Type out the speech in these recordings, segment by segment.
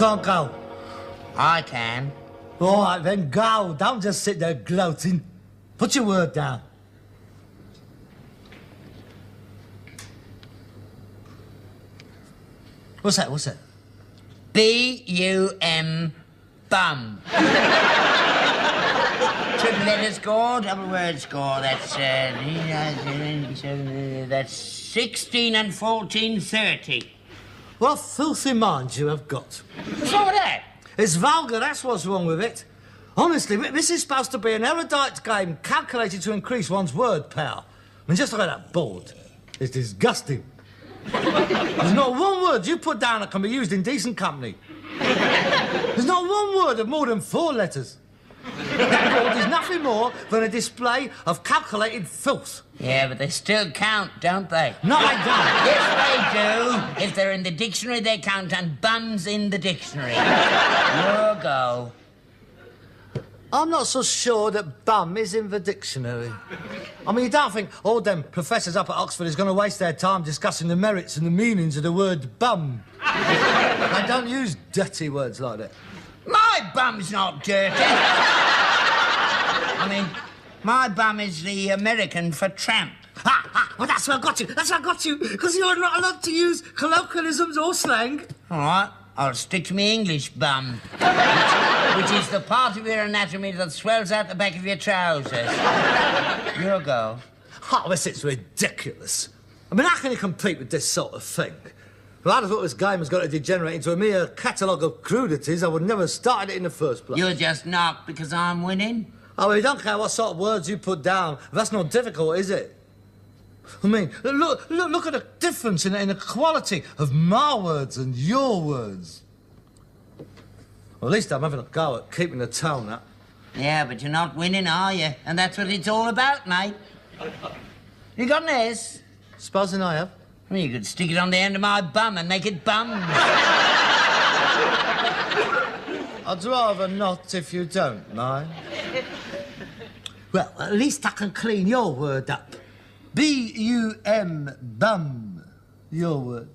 can't go. I can. All right, then go. Don't just sit there gloating. Put your word down. What's that? What's that? B-U-M, bum. Triple letters score, double word score. That's 16 and 14, 30. What filthy mind you have got. What's wrong with that? It's vulgar, that's what's wrong with it. Honestly, this is supposed to be an erudite game calculated to increase one's word power. I mean, just look at that board. It's disgusting. There's not one word you put down that can be used in decent company. There's not one word of more than 4 letters. That board is nothing more than a display of calculated filth. Yeah, but they still count, don't they? No, they don't. Yes, they do. If they're in the dictionary, they count, and bum's in the dictionary. Your go. I'm not so sure that bum is in the dictionary. I mean, you don't think all them professors up at Oxford is going to waste their time discussing the merits and the meanings of the word bum. They don't use dirty words like that. My bum's not dirty. I mean, my bum is the American for tramp. Well, that's where I got you. That's where I got you. Because you're not allowed to use colloquialisms or slang. All right, I'll stick to me English bum, which is the part of your anatomy that swells out the back of your trousers. Your go. Oh, it's ridiculous. I mean, how can you compete with this sort of thing? If I'd have thought this game has got to degenerate into a mere catalogue of crudities, I would never have started it in the first place. You're just knocked because I'm winning? Oh, well, you don't care what sort of words you put down. That's not difficult, is it? I mean, look at the difference in the quality of my words and your words. Well, at least I'm having a go at keeping the tone up. Yeah, but you're not winning, are you? And that's what it's all about, mate. You got an S? Supposing I have. Well, you could stick it on the end of my bum and make it bum. I'd rather not if you don't mind. Well, at least I can clean your word up. B-U-M, bum, your word.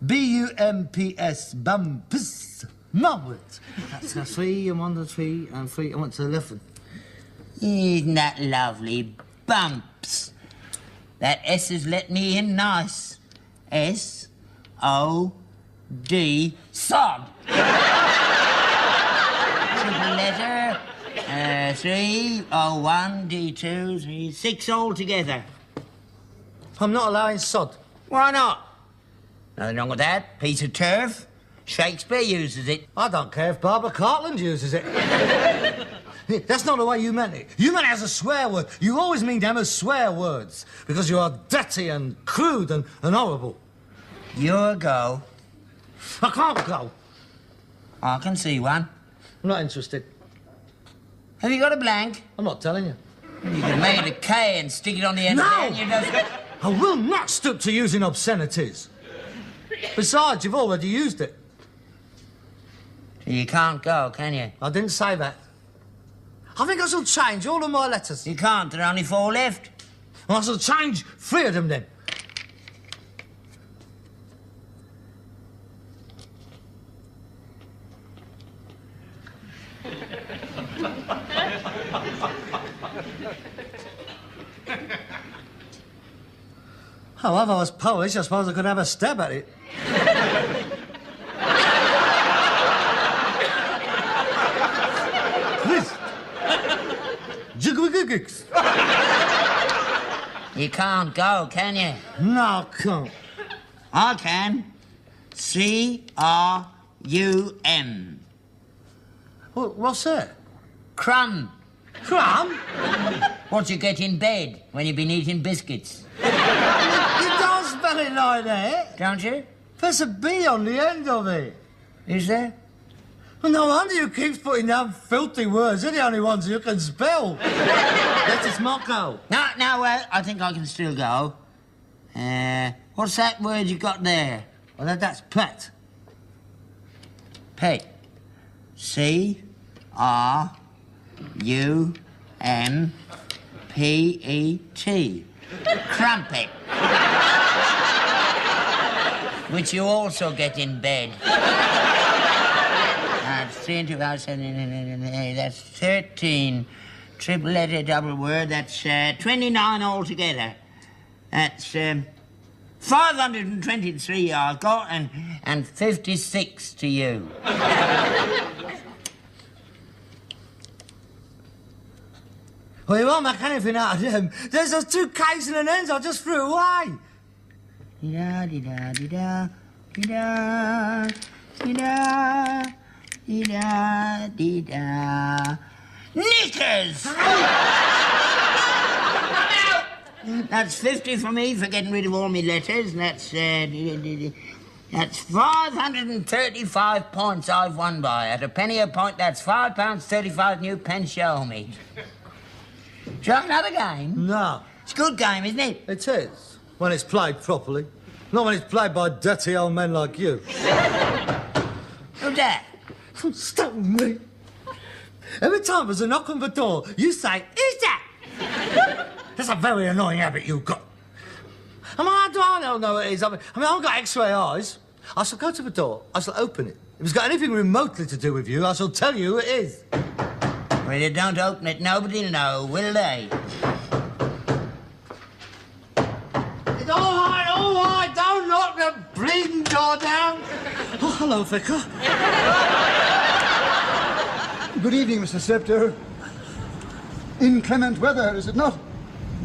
B-U-M-P-S, bum-piss, my word. That's a 3 and 1 to 3 and 3 and 1 to 11. Isn't that lovely? Bumps. That S has let me in nice. S-O-D, sod. Triple letter, 3, O-1, D2, 3, 6 altogether. I'm not allowing sod. Why not? Nothing wrong with that. Piece of turf. Shakespeare uses it. I don't care if Barbara Cartland uses it. That's not the way you meant it. You meant it as a swear word. You always mean them as swear words because you are dirty and crude and horrible. Your go. I can't go. I can see one. I'm not interested. Have you got a blank? I'm not telling you. You can make it a K and stick it on the end of No! it and you just... I will not stoop to using obscenities. Besides, you've already used it. You can't go, can you? I didn't say that. I think I shall change all of my letters. You can't. There are only 4 left. I shall change 3 of them then. Oh, if I was Polish, I suppose I could have a stab at it. Please. Jiggle-giggles. You can't go, can you? No, I can't. I can. C-R-U-M. What's that? Crumb. Crumb? What you get in bed when you've been eating biscuits. You don't spell it like that. Don't you? There's a B on the end of it. Is there? Well, no wonder you keep putting down filthy words. They're the only ones you can spell. Let us not go. No, well, I think I can still go. What's that word you got there? Well, that's pet. Pet. C-R-U-M-P-E-T. Crumpet. Which you also get in bed. 3 and 2, 5, 7, that's 13. Triple letter, double word, that's 29 altogether. That's 523 I've got and 56 to you. Well, you won't make anything out of them. There's those 2 K's and an N's I just threw away. Dee-da, dee-da, dee-da, dee-da, dee-da, dee-da, dee-da. Knickers! That's 50 for me for getting rid of all my letters. That's 535 points I've won by. At a penny a point, that's £5.35 new pence show me. Do you like another game? No. It's a good game, isn't it? It is, when it's played properly. Not when it's played by dirty old men like you. Who's that? Stop me. Every time there's a knock on the door, you say, "Who's that?" That's a very annoying habit you've got. I mean, how do I know what it is? I mean, I've got X-ray eyes. I shall go to the door. I shall open it. If it's got anything remotely to do with you, I shall tell you who it is. Well, you don't open it, nobody'll know, will they? It's all right, don't knock the bleeding door down. Oh, hello, Vicar. Good evening, Mr. Steptoe. Inclement weather, is it not?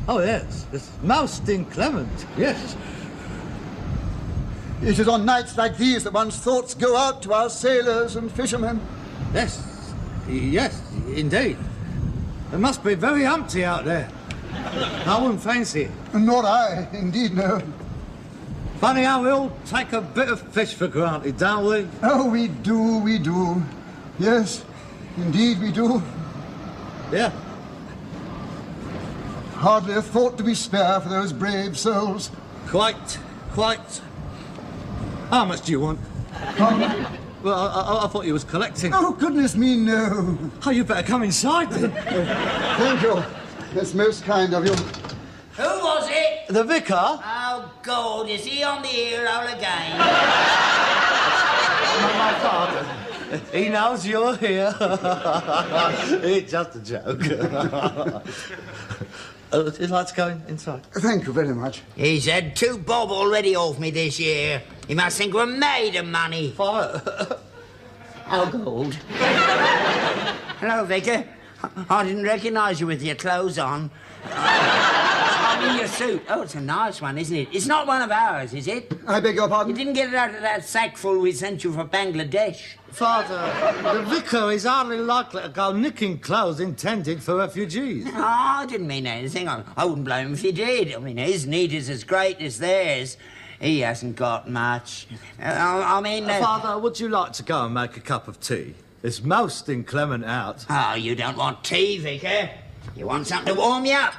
Oh, yes. It's most inclement, yes. It is on nights like these that one's thoughts go out to our sailors and fishermen. Yes, indeed. It must be very empty out there. I wouldn't fancy it. Nor I, indeed, no. Funny how we all take a bit of fish for granted, don't we? Oh, we do. Yes, indeed we do. Yeah. Hardly a thought to be spare for those brave souls. Quite. How much do you want? Well, I thought you was collecting. Oh, goodness me, no. Oh, you better come inside then. Thank you. That's most kind of you. Who was it? The vicar? Oh, God, is he on the ear roll again? My father. He knows you're here. It's just a joke. Would you like to go inside? Thank you very much. He's had 2 bob already off me this year. He must think we're made of money. Fire. Oh, Gold. Hello, Vicar. I didn't recognise you with your clothes on. I'm in your suit. Oh, it's a nice one, isn't it? It's not one of ours, is it? I beg your You pardon? didn't get it out of that sackful we sent you for Bangladesh. Father, the vicar is hardly likely to go nicking clothes intended for refugees. Oh, I didn't mean anything. I wouldn't blame him if he did. I mean, his need is as great as theirs. He hasn't got much. Father, would you like to go and make a cup of tea? It's most inclement out. Oh, you don't want tea, Vicar. You want something to warm you up.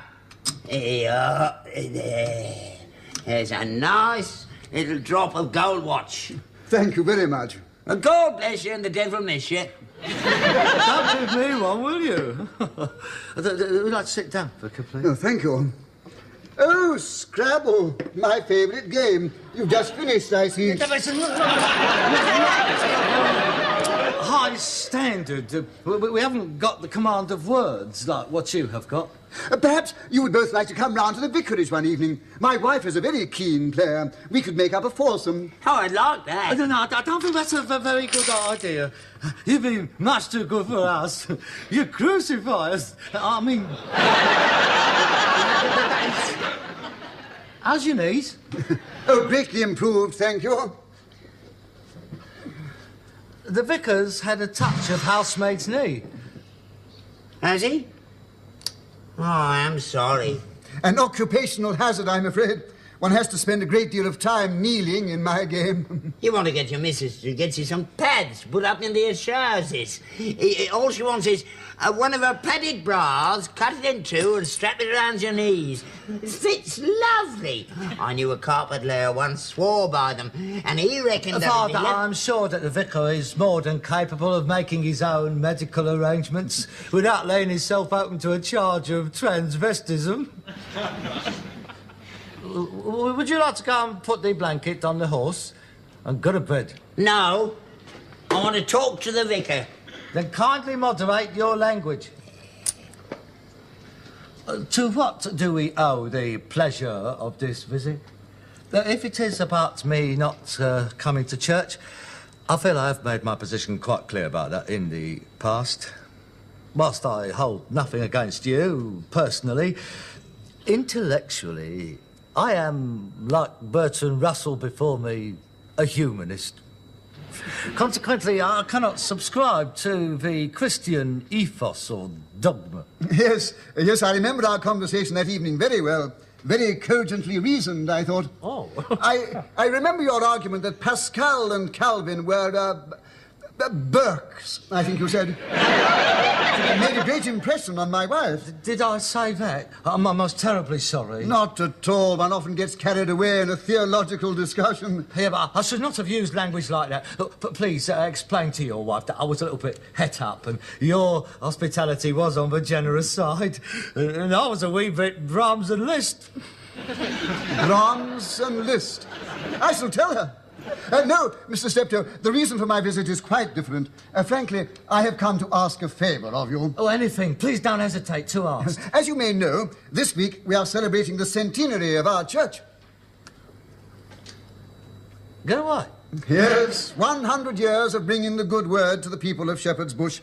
Here, there. There's a nice little drop of gold watch. Thank you very much. Well, God bless you and the devil miss you. Don't give me one, will you? Would you like to sit down, Vicar, please? Oh, thank you. Oh, Scrabble, my favourite game. You've just finished, I see. High standard. We haven't got the command of words like what you have got. Perhaps you would both like to come round to the vicarage one evening. My wife is a very keen player. We could make up a foursome. Oh, I'd like that. No, I don't think that's a very good idea. You've been much too good for us. You crucify us. I mean... How's your knees? Oh, greatly improved, thank you. The vicar's had a touch of housemaid's knee. Has he? Oh, I'm sorry. An occupational hazard, I'm afraid. One has to spend a great deal of time kneeling in my game. You want to get your missus to get you some pads to put up in their trousers. All she wants is one of her padded bras, cut it in 2 and strap it around your knees. It fits lovely. I knew a carpet layer once swore by them, and he reckoned that... Father, I'm sure that the vicar is more than capable of making his own medical arrangements without laying himself open to a charge of transvestism. Would you like to go and put the blanket on the horse and go to bed? No. I want to talk to the vicar. Then kindly moderate your language. To what do we owe the pleasure of this visit? If it is about me not coming to church, I feel I have made my position quite clear about that in the past. Whilst I hold nothing against you, personally, intellectually, I am, like Bertrand Russell before me, a humanist. Consequently, I cannot subscribe to the Christian ethos or dogma. Yes, I remember our conversation that evening very well. Very cogently reasoned, I thought. Oh. I remember your argument that Pascal and Calvin were, Burkes, I think you said. It made a great impression on my wife. Did I say that? I'm most terribly sorry. Not at all. One often gets carried away in a theological discussion. Yeah, but I should not have used language like that. But please, explain to your wife that I was a little bit het up and your hospitality was on the generous side. And I was a wee bit Brahms and Liszt. Brahms and Liszt. I shall tell her. No, Mr. Steptoe, the reason for my visit is quite different. Frankly, I have come to ask a favour of you. Oh, anything. Please don't hesitate to ask. As you may know, this week we are celebrating the centenary of our church. Go away. Yes, 100 years of bringing the good word to the people of Shepherd's Bush.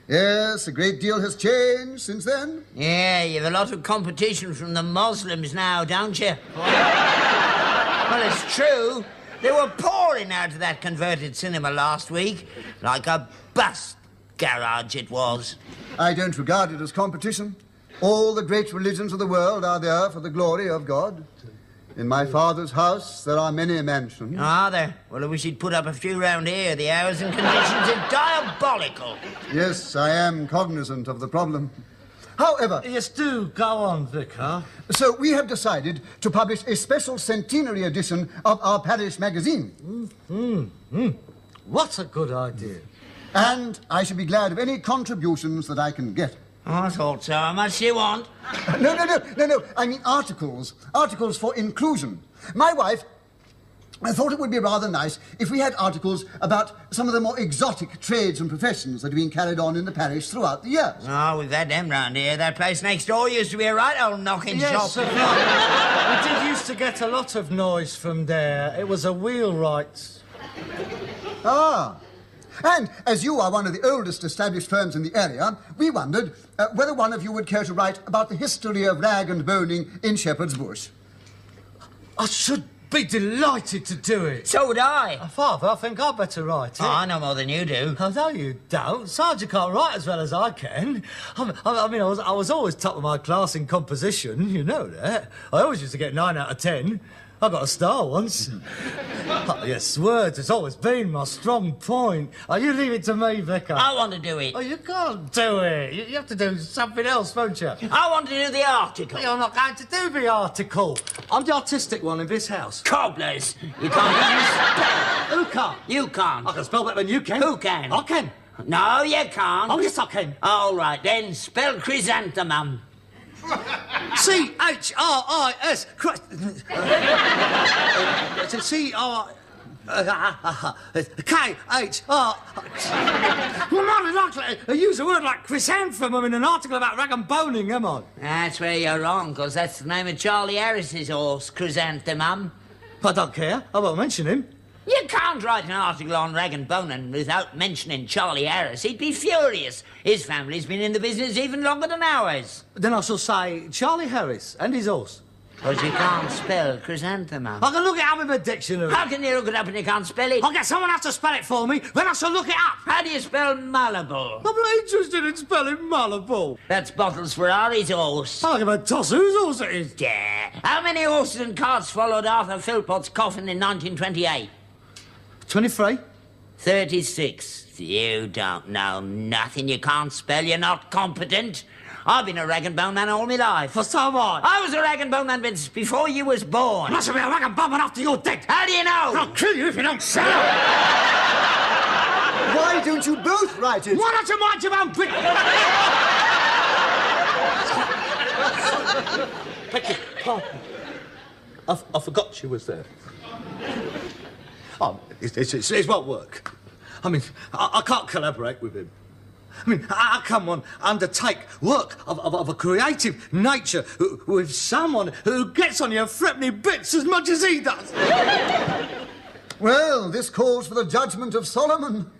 Yes, a great deal has changed since then. Yeah, you've a lot of competition from the Muslims now, don't you? Well, it's true. They were pouring out of that converted cinema last week. Like a bus garage it was. I don't regard it as competition. All the great religions of the world are there for the glory of God. In my father's house, there are many mansions. Are there? Well, I wish he'd put up a few round here. The hours and conditions are diabolical. Yes, I am cognizant of the problem. However... Yes, do go on, Vicar. So we have decided to publish a special centenary edition of our parish magazine. What a good idea. And I shall be glad of any contributions that I can get. Oh, I thought so. How much do you want? No. I mean articles. Articles for inclusion. My wife... I thought it would be rather nice if we had articles about some of the more exotic trades and professions that have been carried on in the parish throughout the years. Oh, we've had them round here. That place next door used to be a right old knocking shop. Yes, we did used to get a lot of noise from there. It was a wheelwright. Ah. And as you are one of the oldest established firms in the area, we wondered whether one of you would care to write about the history of rag and boning in Shepherd's Bush. I should be delighted to do it. So would I. Father, I think I'd better write it. Oh, I know more than you do. Oh, no, you don't. Sergeant can't write as well as I can. I was always top of my class in composition, you know that. I always used to get 9 out of 10. I got a star once. Oh, yes, words has always been my strong point. Oh, you leave it to me, Vicar. I want to do it. Oh, you can't do it. You have to do something else, won't you? I want to do the article. You're not going to do the article. I'm the artistic one in this house. Cobblers. You can't even spell. Who can't? You can't. I can spell better than you can. Who can? I can. No, you can't. Oh, yes, I can. All right, then spell chrysanthemum. C-H-R-I-S. C-R... K-H-R... Well, not likely to use a word like chrysanthemum in an article about rag and boning, am I? That's where you're wrong, because that's the name of Charlie Harris's horse, chrysanthemum. I don't care. I won't mention him. You can't write an article on rag and boning without mentioning Charlie Harris. He'd be furious. His family's been in the business even longer than ours. Then I shall say Charlie Harris and his horse. Because you can't spell chrysanthemum. I can look it up in the dictionary. How can you look it up and you can't spell it? I'll get someone else to spell it for me, then I shall look it up. How do you spell Malibu? I'm not interested in spelling Malibu. That's Bottles Ferrari's horse. I'll give a toss whose horse it is. Yeah. How many horses and carts followed Arthur Philpott's coffin in 1928? 23. 36. You don't know nothing. You can't spell. You're not competent. I've been a rag and bone man all my life. For so what? I was a rag and bone man before you was born. I shall be a rag and bone man after you're dead. How do you know? I'll kill you if you don't shut up. Why don't you both write it? Why don't you mind your own business? Becky, pardon. I forgot she was there. Oh, it won't work. I mean, I can't collaborate with him. I mean, how can one undertake work of a creative nature with someone who gets on your threepenny bits as much as he does? Well, this calls for the judgment of Solomon.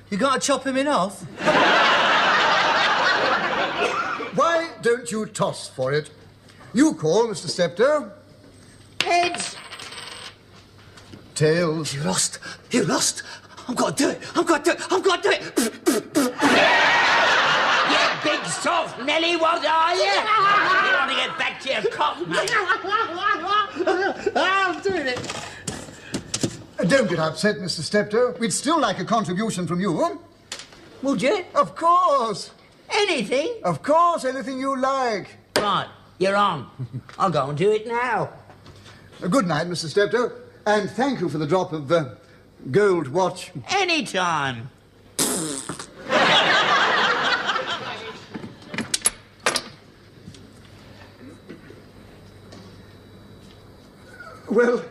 You got to chop him in half? Why don't you toss for it? You call, Mr. Steptoe. Heads. Tails. You lost. You lost. I've got to do it. I've got to do it. I've got to do it. You big soft Nelly, what are you? You want to get back to your cock, mate? I'm doing it. Don't get upset, Mr. Steptoe. We'd still like a contribution from you. Would you? Of course. Anything? Of course, anything you like. Right, you're on. I'll go and do it now. Good night, Mr. Steptoe, and thank you for the drop of gold watch. Anytime. Well,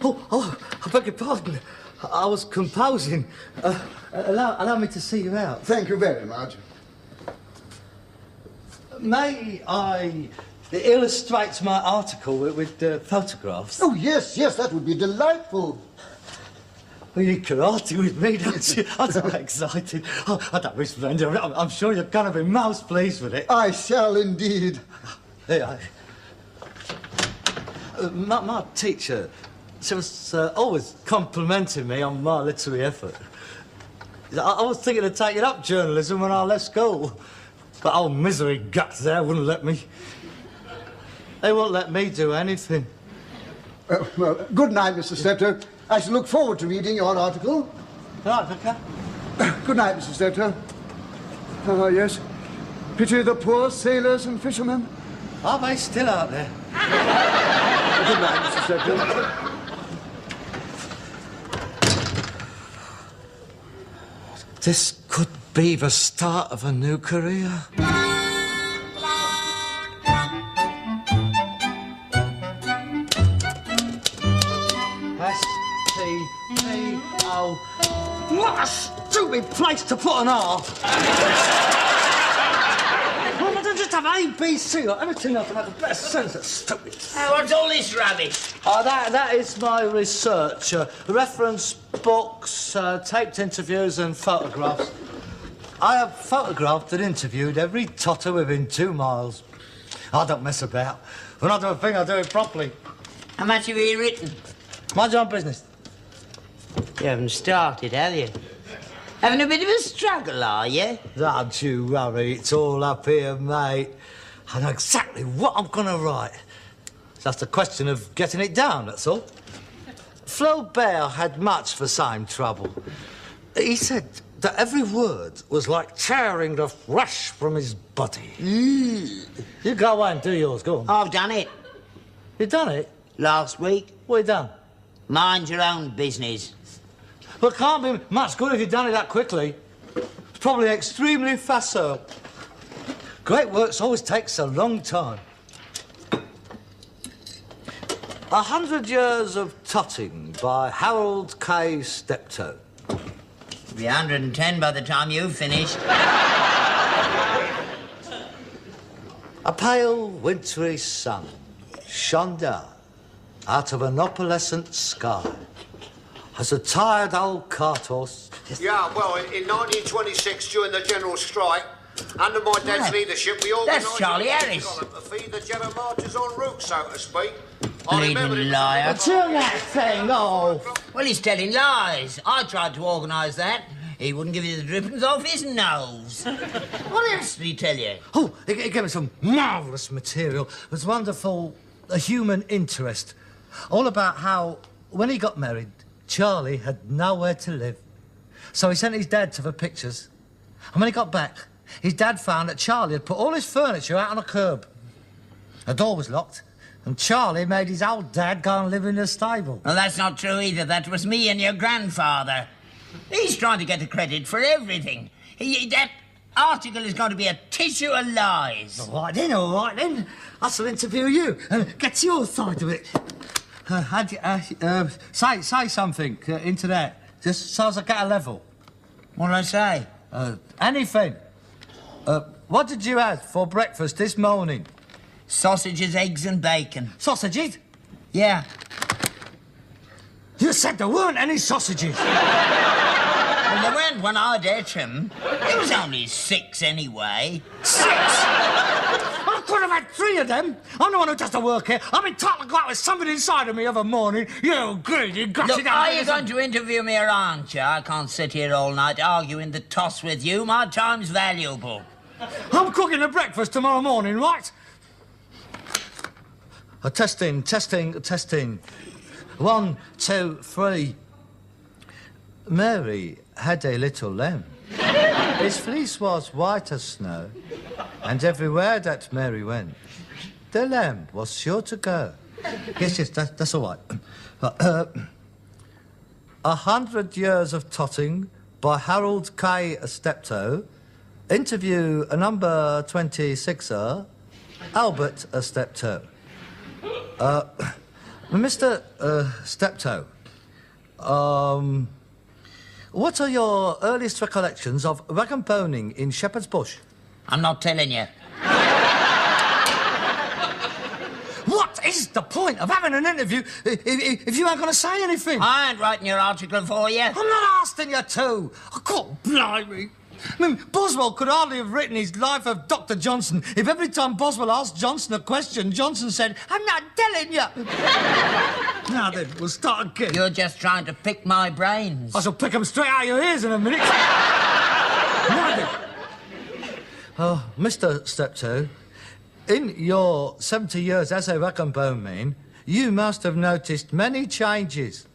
Oh, I beg your pardon. I was composing. Allow me to see you out. thank you very much. May I illustrate my article with photographs? Oh, yes, that would be delightful. Well, you need karate with me, don't you? I'm so excited. Oh, I don't be splendid. I'm sure you're going to be most pleased with it. I shall indeed. Yeah. My teacher, she was always complimenting me on my literary effort. I was thinking of taking up journalism when I left school, but old misery guts there wouldn't let me. They won't let me do anything. Well, good night, Mr. Steptoe. I shall look forward to reading your article. Right, Vicar. Good night, Mr. Steptoe. Ah, yes. Pity the poor sailors and fishermen. Are they still out there? Good night, Mr. Steptoe. This could be the start of a new career. S7E1. What a stupid place to put an R. Why don't I just have ABC or everything else to make a better sense? That's stupid. What's all this rubbish? Oh, that is my research. Reference books, taped interviews and photographs. I have photographed and interviewed every totter within 2 miles. I don't mess about. When I do a thing, I do it properly. How much have you written? Mind your own business. You haven't started, have you? Having a bit of a struggle, are you? Don't you worry, it's all up here, mate. I know exactly what I'm going to write. It's just a question of getting it down, that's all. Flaubert had much the same trouble. He said that every word was like tearing the flesh from his body. You go away and do yours, go on. I've done it. You done it? Last week. What you done? Mind your own business. Well, it can't be much good if you've done it that quickly. It's probably extremely facile. Great works always takes a long time. 100 Years of Totting by Harold K. Steptoe. It'll be 110 by the time you've finished. A pale, wintry sun shone down out of an opalescent sky as a tired old cart horse... Yeah, well, in 1926, during the general strike, under my dad's Yeah. leadership, we organised... That's Charlie Harris. To feed the general marchers en route, so to speak. I remember Bleeding it- liar. Turn that thing off! Well, he's telling lies. I tried to organise that. He wouldn't give you the drippings off his nose. What else did he tell you? Oh, he gave me some marvellous material. It was wonderful, a human interest. All about how, when he got married, Charlie had nowhere to live. So he sent his dad to the pictures. And when he got back, his dad found that Charlie had put all his furniture out on a curb. The door was locked, and Charlie made his old dad go and live in the stable. Well, that's not true either. That was me and your grandfather. He's trying to get the credit for everything. That article is going to be a tissue of lies. All right then. I shall interview you and get your side of it. Say something into that, just so as I get a level. What'll I say? Anything. What did you have for breakfast this morning? Sausages, eggs and bacon. Sausages? Yeah. You said there weren't any sausages. Well, there weren't when I'd ate them. It was only 6 anyway. 6? I could have had 3 of them. I'm the one who does the work here. I've been taught to go out with something inside of me of a morning. You greedy, gutted... Look, are you going to interview me or aren't you? I can't sit here all night arguing the toss with you. My time's valuable. I'm cooking a breakfast tomorrow morning, right? Testing. 1, 2, 3. Mary had a little lamb. His fleece was white as snow, and everywhere that Mary went, the lamb was sure to go. Yes, that's all right. 100 Years of Totting by Harold K. Steptoe. Interview number 26er, Albert Steptoe. Mr. Steptoe, what are your earliest recollections of rag and boning in Shepherd's Bush? I'm not telling you. What is the point of having an interview if you ain't going to say anything? I ain't writing your article for you. I'm not asking you to. I can't blimey. I mean, Boswell could hardly have written his Life of Dr. Johnson if every time Boswell asked Johnson a question, Johnson said, I'm not telling you. Now then, we'll start again. You're just trying to pick my brains. I shall pick them straight out of your ears in a minute. Now then. Oh, Mr. Steptoe, in your 70 years as a rag and bone man, you must have noticed many changes.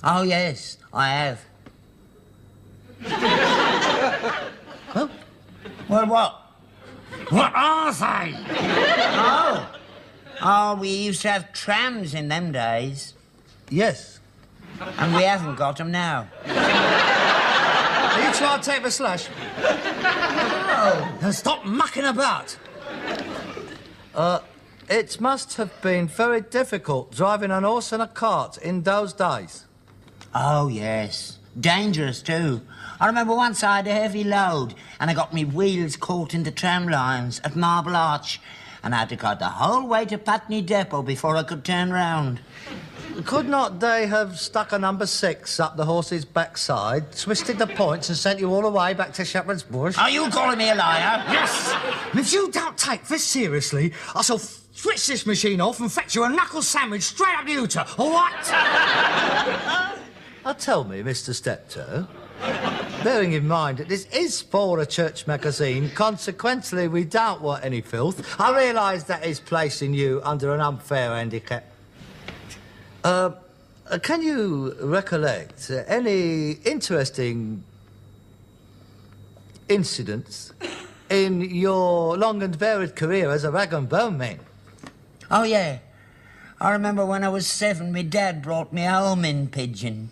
Oh, yes, I have. Well, Well, what? what are they? Oh, we used to have trams in them days. Yes. And we haven't got them now. Are you trying to take the slash? No. Now stop mucking about. It must have been very difficult driving an horse and a cart in those days. Oh, yes. Dangerous, too. I remember once I had a heavy load and I got me wheels caught in the tram lines at Marble Arch and I had to go the whole way to Putney Depot before I could turn round. Could not they have stuck a number 6 up the horse's backside, twisted the points and sent you all the way back to Shepherd's Bush? Are you calling me a liar? Yes! And if you don't take this seriously, I shall switch this machine off and fetch you a knuckle sandwich straight up the Uter, all right? Tell me, Mr. Steptoe, bearing in mind that this is for a church magazine, consequently we don't want any filth. I realise that is placing you under an unfair handicap. Can you recollect any interesting incidents in your long and varied career as a rag and bone man? Oh, yeah. I remember when I was 7, my dad brought me a homing pigeon.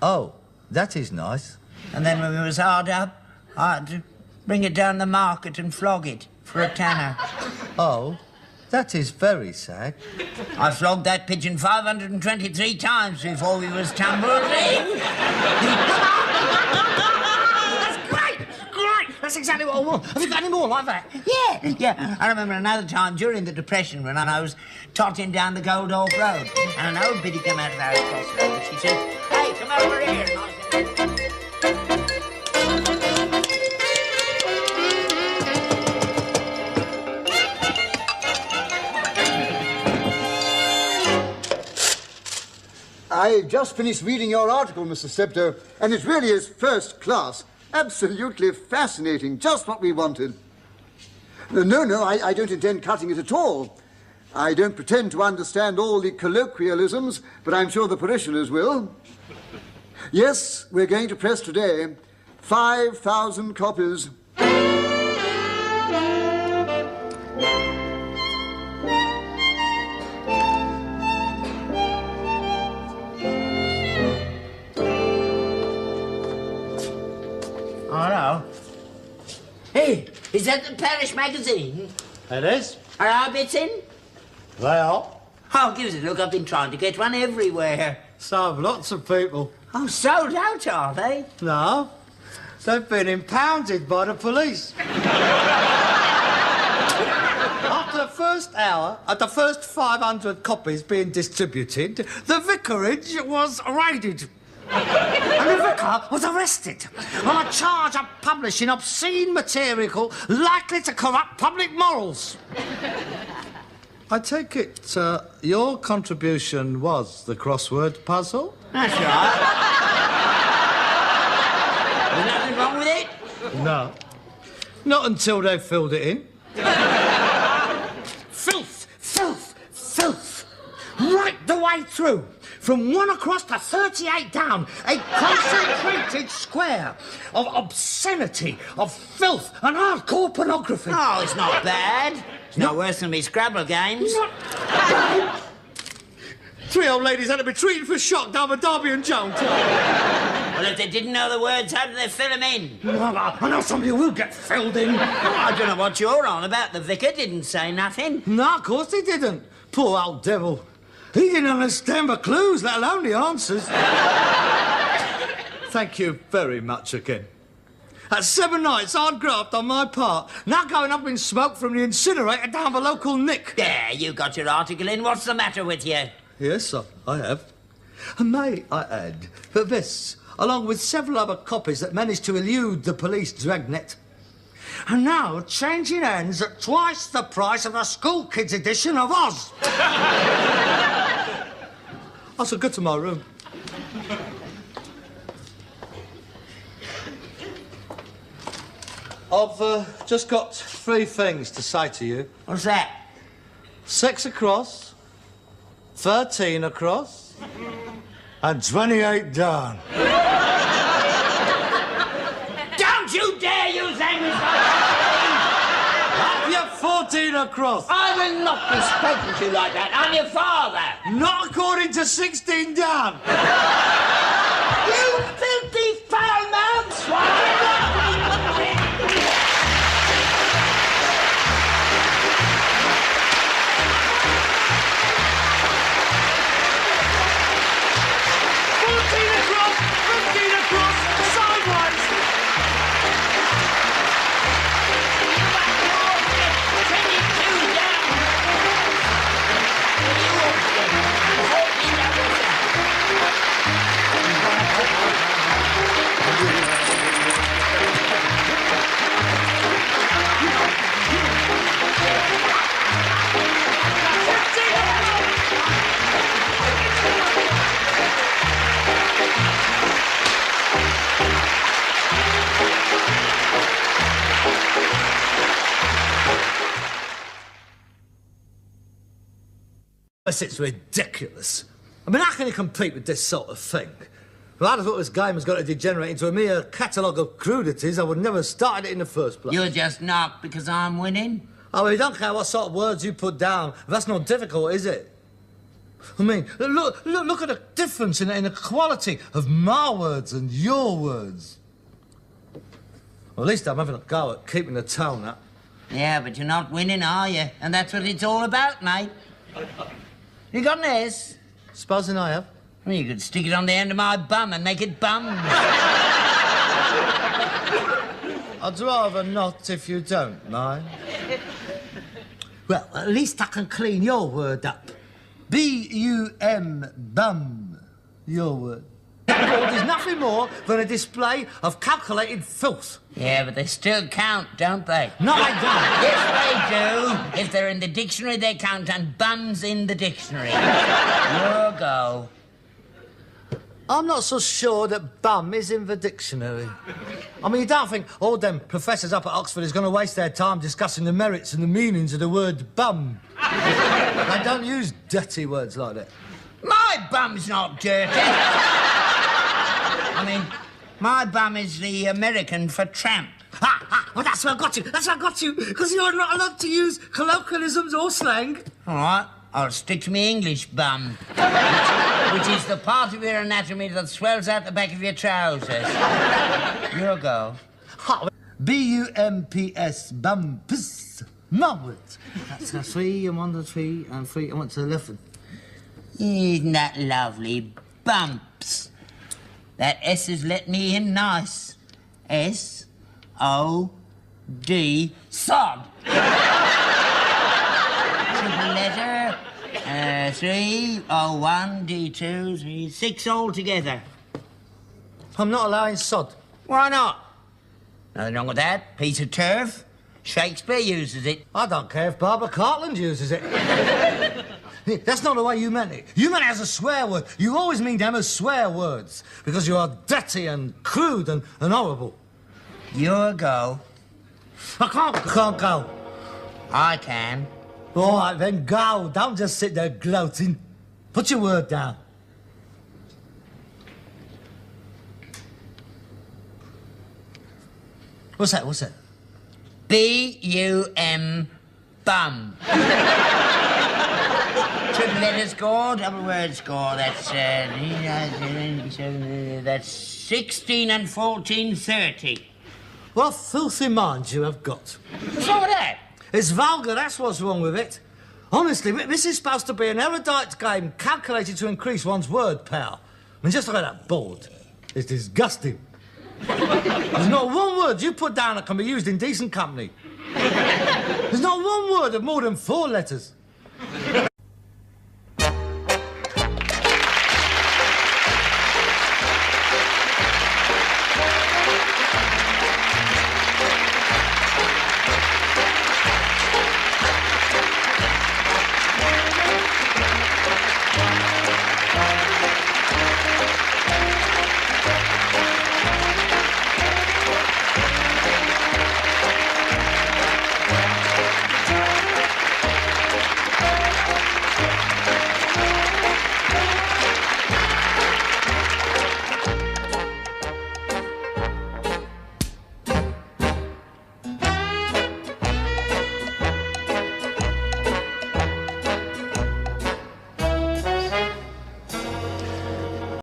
Oh, that is nice. And then when we was hard up, I had to bring it down the market and flog it for a tanner. Oh, that is very sad. I flogged that pigeon 523 times before we was tumbled in. That's great! Great! That's exactly what I want. Have you got any more like that? Yeah. I remember another time during the Depression when I was trotting down the Goldorf Road and an old biddy came out of our crossroad and she said, hey, come over here. And I said, I just finished reading your article, Mr. Steptoe, and it really is first class. Absolutely fascinating. Just what we wanted. No, I don't intend cutting it at all. I don't pretend to understand all the colloquialisms, but I'm sure the parishioners will. Yes, we're going to press today 5,000 copies. hello. Hey, is that the parish magazine? It is. Are our bits in? They are. Oh, give us a look. I've been trying to get one everywhere. So have lots of people. Oh, sold out, are they? No. They've been impounded by the police. After the first hour, at the first 500 copies being distributed, the vicarage was raided. And the vicar was arrested on a charge of publishing obscene material likely to corrupt public morals. I take it your contribution was the crossword puzzle? That's right. There's nothing wrong with it? No. Not until they filled it in. Filth, filth, filth. Right the way through. From 1 across to 38 down. A concentrated square of obscenity, of filth and hardcore pornography. Oh, it's not bad. It's not worse than me Scrabble games. Three old ladies had to be treated for shock down with Derby and Jones. Well, if they didn't know the words, how did they fill them in? I know somebody who will get filled in. I don't know what you're on about. The vicar didn't say nothing. No, of course he didn't. Poor old devil. He didn't understand the clues, let alone the answers. Thank you very much again. That's 7 nights hard graft on my part. Now going up in smoke from the incinerator down the local nick. There, you got your article in. What's the matter with you? Yes, sir, I have. And may I add that this, along with several other copies that managed to elude the police dragnet, are now changing hands at twice the price of a school kids edition of Oz. I shall go to my room. I've just got 3 things to say to you. What's that? 6 across, 13 across, and 28 down. Don't you dare use language like Up your 14 across. I will not be spoken to like that. I'm your father. Not according to 16 down. You filthy foul-mouthed swine! It's ridiculous. I mean, how can you compete with this sort of thing? If I'd have thought this game was going to degenerate into a mere catalogue of crudities, I would never have started it in the first place. You're just knocked because I'm winning? I mean, you don't care what sort of words you put down. That's not difficult, is it? I mean, look at the difference in the quality of my words and your words. Well, at least I'm having a go at keeping the tone up. Yeah, but you're not winning, are you? And that's what it's all about, mate. You got an S? Supposing I have. Well, you could stick it on the end of my bum and make it bums. I'd rather not if you don't mind. Well, at least I can clean your word up. B-U-M, bum. Your word. There's nothing more than a display of calculated filth. Yeah, but they still count, don't they? No, I don't. Yes, they do. If they're in the dictionary, they count, and bum's in the dictionary. Your go. I'm not so sure that bum is in the dictionary. I mean, you don't think all them professors up at Oxford is going to waste their time discussing the merits and the meanings of the word bum. They don't use dirty words like that. My bum's not dirty. I mean, my bum is the American for tramp. Well, that's where I got you. That's where I got you. Because you're not allowed to use colloquialisms or slang. All right, I'll stick to me English bum, which is the part of your anatomy that swells out the back of your trousers. Your go. B-U-M-P-S, bumpus. My words. That's a 3 and 1 to 3 and 3 and 1 to 11. Isn't that lovely? Bumps. That S has let me in nice. S-O-D, sod. Triple letter, 3-O-1, D2, 3, 6 altogether. I'm not allowing sod. Why not? Nothing wrong with that. Piece of turf. Shakespeare uses it. I don't care if Barbara Cartland uses it. That's not the way you meant it. You meant it as a swear word. You always mean them as swear words because you are dirty and crude and horrible. Your go. I can't go. I can. All right, then go. Don't just sit there gloating. Put your word down. What's that? B-U-M, bum. Triple letter score, double word score. That's 16 and 14, 30. What filthy mind you have got. What's wrong with that? It's vulgar, that's what's wrong with it. Honestly, this is supposed to be an erudite game calculated to increase one's word power. I mean, just look at that board. It's disgusting. There's not one word you put down that can be used in decent company. There's not one word of more than 4 letters.